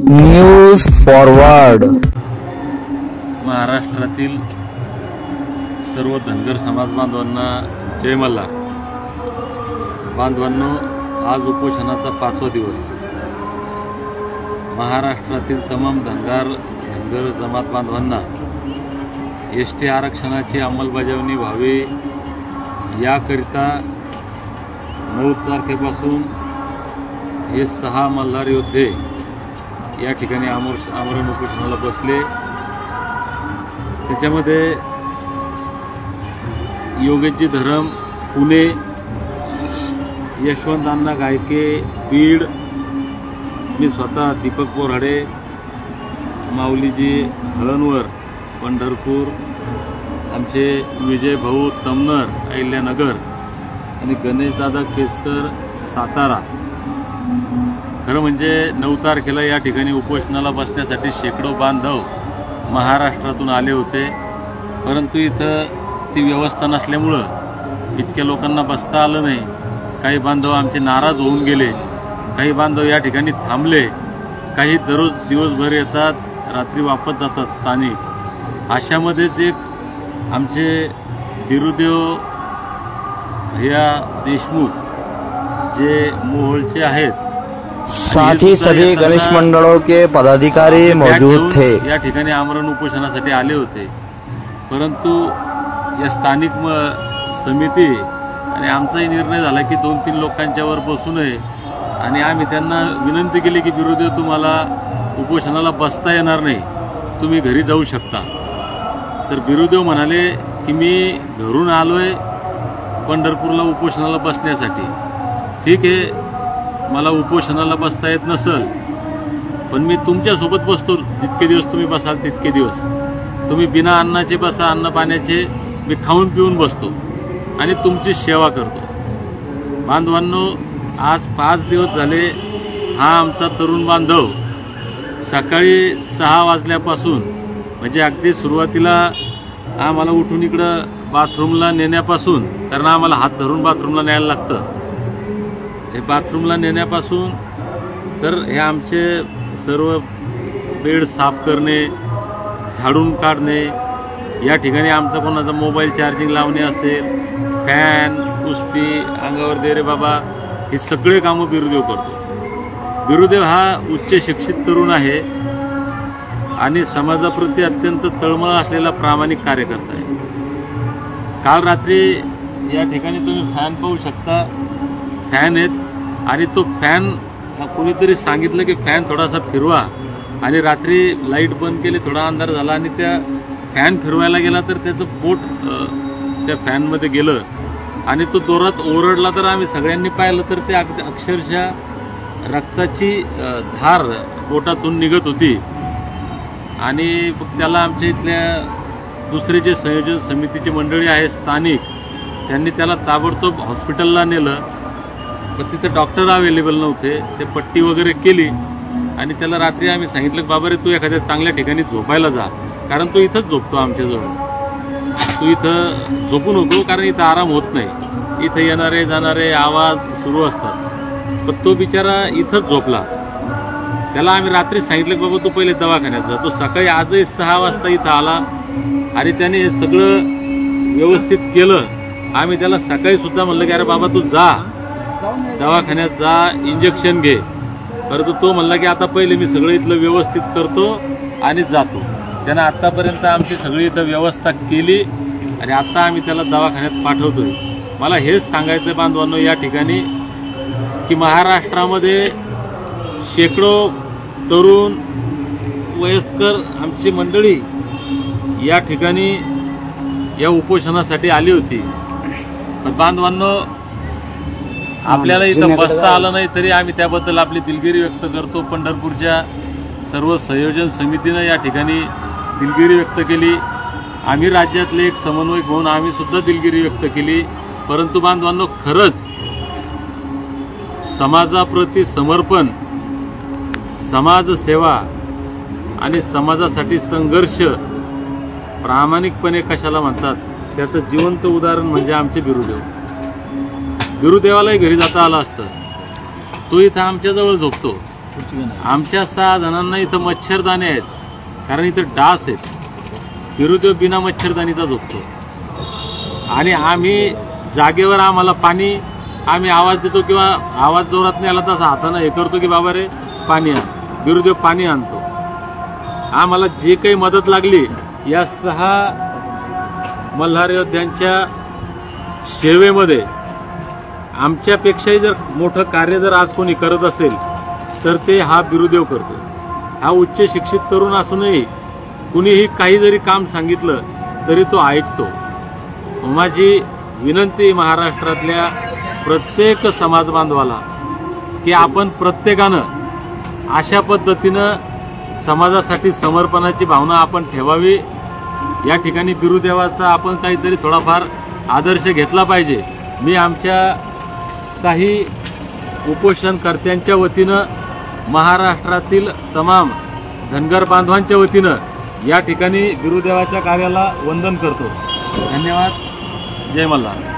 News forward. महाराष्ट्रातील सर्व धनगर समाज बांधवांना जय मल्हार. बांधवांनो, आज उपोषणाचा 5वा दिवस. महाराष्ट्रातील तमाम धनगर जमात बांधवांना एसटी आरक्षणाची अंमलबजावणी व्हावी याकरिता 9 तारखेपासून हे 6 मल्हार योद्धे या ठिकाणी आमरण उपोषणाला बसले. त्याच्यामध्ये योगेशजी धरम पुणे, यशवंत अण्णा गायके बीड, मी स्वतः दीपक बोराडे, माऊलीजी हळणवर पंढरपूर, आमचे विजय भाऊ तमनर अहिल्यानगर आणि गणेशदादा केसकर सातारा. खरं म्हणजे 9 तारखेला या ठिकाणी उपोषणाला बसण्यासाठी शेकडो बांधव महाराष्ट्रातून आले होते, परंतु इथं ती व्यवस्था नसल्यामुळं इतक्या लोकांना बसता आलं नाही. काही बांधव आमचे नाराज होऊन गेले, काही बांधव या ठिकाणी थांबले, काही दररोज दिवसभर येतात, रात्री वापस जातात स्थानिक. अशामध्येच एक आमचे बिरुदेव भैया देशमुख जे मोहोळचे आहेत, साथ ही सभी गणेश मंडलों के पदाधिकारी मौजूद थे. या ठिकाणी आमरण उपोषणासाठी आले होते, परंतु या स्थानिक समिती आणि आमचाही निर्णय झाला की 2-3 लोकांच्यावर बसू नये आणि आम्ही त्यांना विनंती केली की बिरुदेव, तुम्हाला उपोषणाला बसता येणार नाही, तुम्ही घरी जाऊ शकता. तर बिरुदेव म्हणाले की मी घरून आलोय पंढरपूरला उपोषणाला बसण्यासाठी. ठीक आहे, मला उपोषणाला बसता येत नसेल, पण मी तुमच्यासोबत बसतो. जितके दिवस तुम्ही बसाल तितके दिवस तुम्ही बिना अन्नाचे बसा, अन्न पाण्याचे मी खाऊन पिऊन बसतो आणि तुमची सेवा करतो. बांधवांनो, आज 5 दिवस झाले हा आमचा तरुण बांधव सकाळी 6 वाजल्यापासून, म्हणजे अगदी सुरुवातीला आम्हाला उठून इकडं बाथरूमला नेण्यापासून, कारण आम्हाला हात धरून बाथरूमला न्यायला लागतं, हे बाथरूमला नेण्यापासून तर हे आमचे सर्व बेड साफ करणे, झाडून काढणे, या ठिकाणी आमचा कोणाचा मोबाईल चार्जिंग लावणे असेल, फॅन, कुस्ती, अंगावर दे रे बाबा, हे सगळे कामं बिरुदेव करतो. बिरुदेव हा उच्च शिक्षित तरुण आहे आणि समाजाप्रती अत्यंत तळमळ असलेला प्रामाणिक कार्यकर्ता आहे. काल रात्री या ठिकाणी तुम्ही फॅन पाहू शकता, फॅन आहेत आणि तो फॅन कोणीतरी सांगितलं की फॅन थोडासा फिरवा आणि रात्री लाईट बंद केली, थोडा अंधार झाला आणि त्या फॅन फिरवायला गेला तर त्याचं बोट त्या फॅनमध्ये गेलं आणि तो जोरात ओरडला. तर आम्ही सगळ्यांनी पाहिलं तर ते अक्षरशः रक्ताची धार बोटातून निघत होती आणि त्याला आमच्या इथल्या दुसरे जे संयोजन समितीची मंडळी आहे स्थानिक, त्यांनी त्याला ताबडतोब हॉस्पिटलला नेलं, पण तिथे डॉक्टर अवेलेबल नव्हते. ते पट्टी वगैरे केली आणि त्याला रात्री आम्ही सांगितलं की बाबा रे, तू एखाद्या चांगल्या ठिकाणी झोपायला जा, कारण तो इथंच झोपतो आमच्याजवळ, तू इथं झोपू नको, कारण इथं आराम होत नाही, इथं येणारे जाणारे आवाज सुरू असतात. पण तो बिचारा इथंच झोपला. त्याला आम्ही रात्री सांगितलं की बाबा तू पहिले दवाखान्यात जा. तो सकाळी आजही 6 वाजता इथं आला आणि त्याने हे सगळं व्यवस्थित केलं. आम्ही त्याला सकाळी सुद्धा म्हणलं की अरे बाबा तू जा दवाखान्यात जा, इंजेक्शन घे, परंतु तो म्हणला की आता पहिले मी सगळं इथलं व्यवस्थित करतो आणि जातो. त्यानं आत्तापर्यंत आमची सगळी इथं व्यवस्था केली आणि आता आम्ही त्याला दवाखान्यात पाठवतोय. मला हेच सांगायचं बांधवांनो या ठिकाणी की महाराष्ट्रामध्ये शेकडो तरुण वयस्कर आमची मंडळी या ठिकाणी या उपोषणासाठी आली होती. बांधवांनो, आपल्याला इथं बसता आलं नाही तरी आम्ही त्याबद्दल आपली दिलगिरी व्यक्त करतो. पंढरपूरच्या सर्व संयोजन समितीनं या ठिकाणी दिलगिरी व्यक्त केली. आम्ही राज्यातले एक समन्वयक म्हणून आम्ही सुद्धा दिलगिरी व्यक्त केली. परंतु बांधवांनो, खरंच समाजाप्रती समर्पण, समाजसेवा आणि समाजासाठी संघर्ष प्रामाणिकपणे कशाला म्हणतात, त्याचं जिवंत उदाहरण म्हणजे आमचे बिरुदेव. गुरुदेवालाही घरी जाता आलं असतं. तो इथं आमच्याजवळ झोपतो. आमच्या 6 जणांना इथं मच्छरदाणी आहेत, कारण इथं डास आहेत. गुरुदेव बिना मच्छरदाणीचा झोपतो. आणि आम्ही जागेवर आम्हाला पाणी, आम्ही आवाज देतो किंवा आवाज जोरात नाही आला तर हातानं हे करतो की बाबा रे पाणी आण. गुरुदेव पाणी आणतो. आम्हाला जे काही मदत लागली या 6 मल्हार योद्ध्यांच्या सेवेमध्ये, आमच्यापेक्षाही जर मोठं कार्य जर आज कोणी करत असेल तर ते हा बिरुदेव करतो. हा उच्च शिक्षित तरुण असूनही कुणीही काही जरी काम सांगितलं तरी तो ऐकतो. माझी विनंती महाराष्ट्रातल्या प्रत्येक समाज बांधवाला की आपण प्रत्येकानं अशा पद्धतीनं समाजासाठी समर्पणाची भावना आपण ठेवावी. या ठिकाणी बिरुदेवाचा आपण काहीतरी थोडाफार आदर्श घेतला पाहिजे. मी आमच्या काही उपोषणकर्त्यांच्या वतीनं, महाराष्ट्रातील तमाम धनगर बांधवांच्या वतीनं या ठिकाणी बिरुदेवाच्या कार्याला वंदन करतो. धन्यवाद. जय मल्हार.